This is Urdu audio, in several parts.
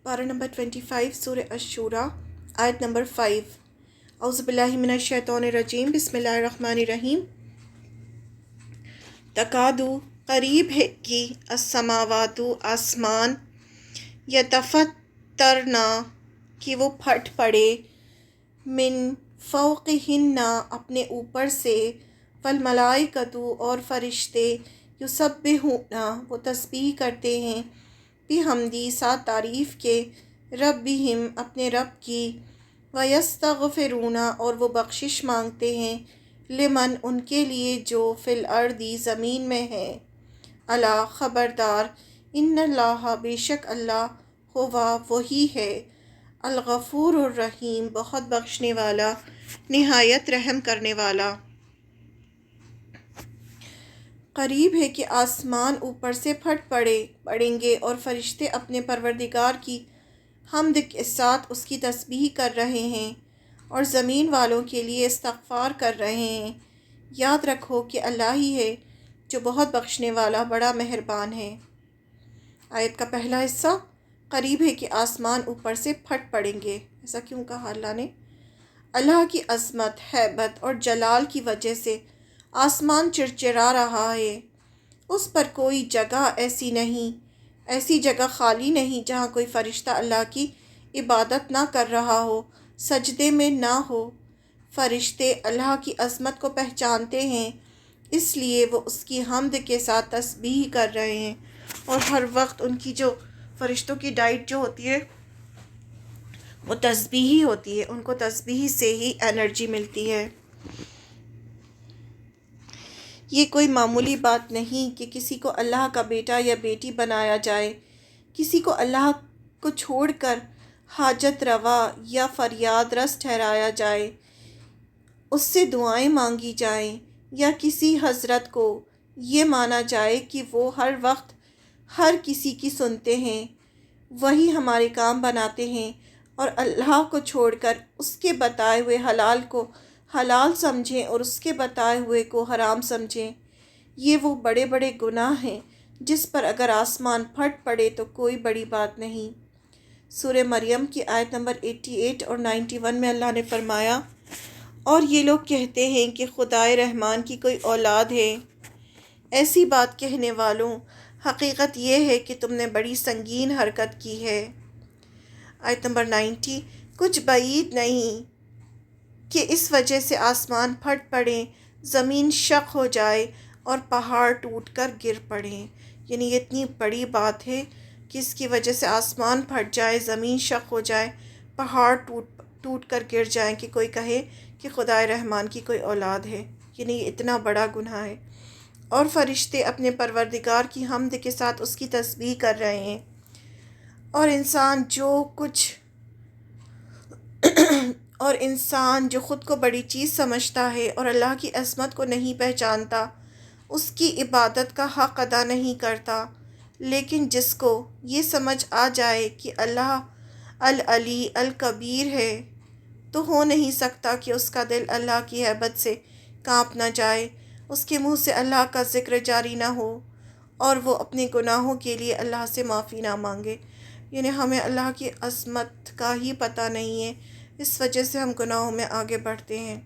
پارہ نمبر 25 سورہ الشورى آیت نمبر 5۔ اعوذ باللہ من الشیطان الرجیم، بسم اللہ الرحمن الرحیم۔ تکادو قریب ہے کہ السماوات آسمان، یتفطرنا کہ وہ پھٹ پڑے، من فوقہن اپنے اوپر سے، والملائکۃ اور فرشتے، یسبحون وہ تسبیح کرتے ہیں، بحمدی ساتھ تعریف کے، ربہم اپنے رب کی، ویستغفرون اور وہ بخشش مانگتے ہیں، لمن ان کے لیے جو فی الارض زمین میں ہے، الا خبردار، ان اللہ بے شک اللہ، ہوا وہی ہے، الغفور الرحیم بہت بخشنے والا، نہایت رحم کرنے والا۔ قریب ہے کہ آسمان اوپر سے پھٹ پڑیں گے اور فرشتے اپنے پروردگار کی حمد کے ساتھ اس کی تسبیح کر رہے ہیں اور زمین والوں کے لیے استغفار کر رہے ہیں۔ یاد رکھو کہ اللہ ہی ہے جو بہت بخشنے والا، بڑا مہربان ہے۔ آیت کا پہلا حصہ، قریب ہے کہ آسمان اوپر سے پھٹ پڑیں گے، ایسا کیوں کہا اللہ نے؟ اللہ کی عظمت، ہیبت اور جلال کی وجہ سے آسمان چرچرا رہا ہے۔ اس پر کوئی جگہ ایسی جگہ خالی نہیں جہاں کوئی فرشتہ اللہ کی عبادت نہ کر رہا ہو، سجدے میں نہ ہو۔ فرشتے اللہ کی عظمت کو پہچانتے ہیں، اس لیے وہ اس کی حمد کے ساتھ تسبیح کر رہے ہیں، اور ہر وقت ان کی جو فرشتوں کی ڈائٹ جو ہوتی ہے وہ تسبیح ہی ہوتی ہے، ان کو تسبیح سے ہی انرجی ملتی ہے۔ یہ کوئی معمولی بات نہیں کہ کسی کو اللہ کا بیٹا یا بیٹی بنایا جائے، کسی کو اللہ کو چھوڑ کر حاجت روا یا فریاد رس ٹھہرایا جائے، اس سے دعائیں مانگی جائیں، یا کسی حضرت کو یہ مانا جائے کہ وہ ہر وقت ہر کسی کی سنتے ہیں، وہی ہمارے کام بناتے ہیں، اور اللہ کو چھوڑ کر اس کے بتائے ہوئے حلال کو حلال سمجھیں اور اس کے بتائے ہوئے کو حرام سمجھیں۔ یہ وہ بڑے بڑے گناہ ہیں جس پر اگر آسمان پھٹ پڑے تو کوئی بڑی بات نہیں۔ سورہ مریم کی آیت نمبر 88 اور 91 میں اللہ نے فرمایا، اور یہ لوگ کہتے ہیں کہ خدائے رحمان کی کوئی اولاد ہے۔ ایسی بات کہنے والوں، حقیقت یہ ہے کہ تم نے بڑی سنگین حرکت کی ہے۔ آیت نمبر 90، کچھ بعید نہیں کہ اس وجہ سے آسمان پھٹ پڑیں، زمین شق ہو جائے اور پہاڑ ٹوٹ کر گر پڑیں۔ یعنی یہ اتنی بڑی بات ہے کہ اس کی وجہ سے آسمان پھٹ جائے، زمین شق ہو جائے، پہاڑ ٹوٹ کر گر جائیں، کہ کوئی کہے کہ خدائے رحمان کی کوئی اولاد ہے۔ یعنی یہ اتنا بڑا گناہ ہے، اور فرشتے اپنے پروردگار کی حمد کے ساتھ اس کی تسبیح کر رہے ہیں، اور انسان جو خود کو بڑی چیز سمجھتا ہے اور اللہ کی عظمت کو نہیں پہچانتا، اس کی عبادت کا حق ادا نہیں کرتا۔ لیکن جس کو یہ سمجھ آ جائے کہ اللہ العلی الکبیر ہے، تو ہو نہیں سکتا کہ اس کا دل اللہ کی ہیبت سے کانپ نہ جائے، اس کے منہ سے اللہ کا ذکر جاری نہ ہو، اور وہ اپنے گناہوں کے لیے اللہ سے معافی نہ مانگے۔ یعنی ہمیں اللہ کی عظمت کا ہی پتہ نہیں ہے، اس وجہ سے ہم گناہوں میں آگے بڑھتے ہیں۔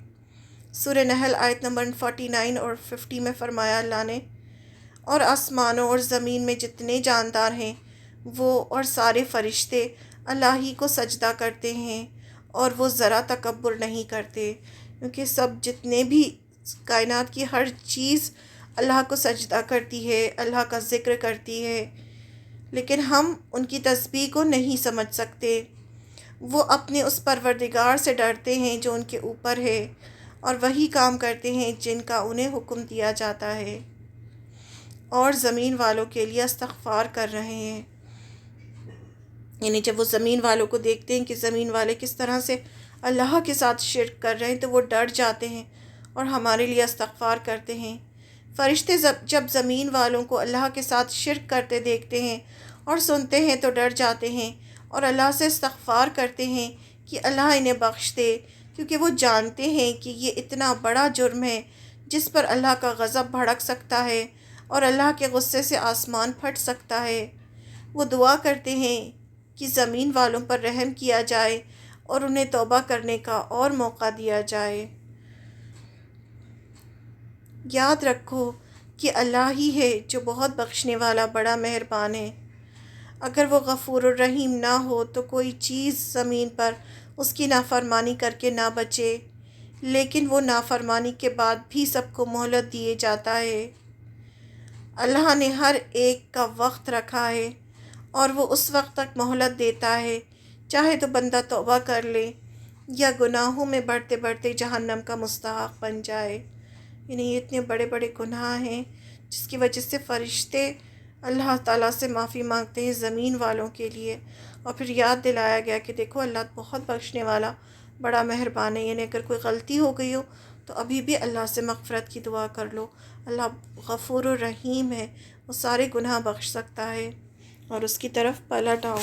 سورہ نحل آیت نمبر 49 اور 50 میں فرمایا اللہ نے، اور آسمانوں اور زمین میں جتنے جاندار ہیں وہ اور سارے فرشتے اللہ ہی کو سجدہ کرتے ہیں، اور وہ ذرا تکبر نہیں کرتے، کیونکہ سب جتنے بھی کائنات کی ہر چیز اللہ کو سجدہ کرتی ہے، اللہ کا ذکر کرتی ہے، لیکن ہم ان کی تسبیح کو نہیں سمجھ سکتے۔ وہ اپنے اس پروردگار سے ڈرتے ہیں جو ان کے اوپر ہے، اور وہی کام کرتے ہیں جن کا انہیں حکم دیا جاتا ہے، اور زمین والوں کے لیے استغفار کر رہے ہیں۔ یعنی جب وہ زمین والوں کو دیکھتے ہیں کہ زمین والے کس طرح سے اللہ کے ساتھ شرک کر رہے ہیں، تو وہ ڈر جاتے ہیں اور ہمارے لیے استغفار کرتے ہیں۔ فرشتے جب زمین والوں کو اللہ کے ساتھ شرک کرتے دیکھتے ہیں اور سنتے ہیں تو ڈر جاتے ہیں، اور اللہ سے استغفار کرتے ہیں کہ اللہ انہیں بخش دے، کیونکہ وہ جانتے ہیں کہ یہ اتنا بڑا جرم ہے جس پر اللہ کا غضب بھڑک سکتا ہے، اور اللہ کے غصے سے آسمان پھٹ سکتا ہے۔ وہ دعا کرتے ہیں کہ زمین والوں پر رحم کیا جائے اور انہیں توبہ کرنے کا اور موقع دیا جائے۔ یاد رکھو کہ اللہ ہی ہے جو بہت بخشنے والا بڑا مہربان ہے۔ اگر وہ غفور الرحیم نہ ہو تو کوئی چیز زمین پر اس کی نافرمانی کر کے نہ بچے، لیکن وہ نافرمانی کے بعد بھی سب کو مہلت دیے جاتا ہے۔ اللہ نے ہر ایک کا وقت رکھا ہے اور وہ اس وقت تک مہلت دیتا ہے چاہے تو بندہ توبہ کر لے یا گناہوں میں بڑھتے بڑھتے جہنم کا مستحق بن جائے۔ یعنی یہ اتنے بڑے بڑے گناہ ہیں جس کی وجہ سے فرشتے اللہ تعالیٰ سے معافی مانگتے ہیں زمین والوں کے لیے، اور پھر یاد دلایا گیا کہ دیکھو اللہ بہت بخشنے والا بڑا مہربان ہے۔ یعنی اگر کوئی غلطی ہو گئی ہو تو ابھی بھی اللہ سے مغفرت کی دعا کر لو۔ اللہ غفور الرحیم ہے، وہ سارے گناہ بخش سکتا ہے، اور اس کی طرف پلٹ آؤ۔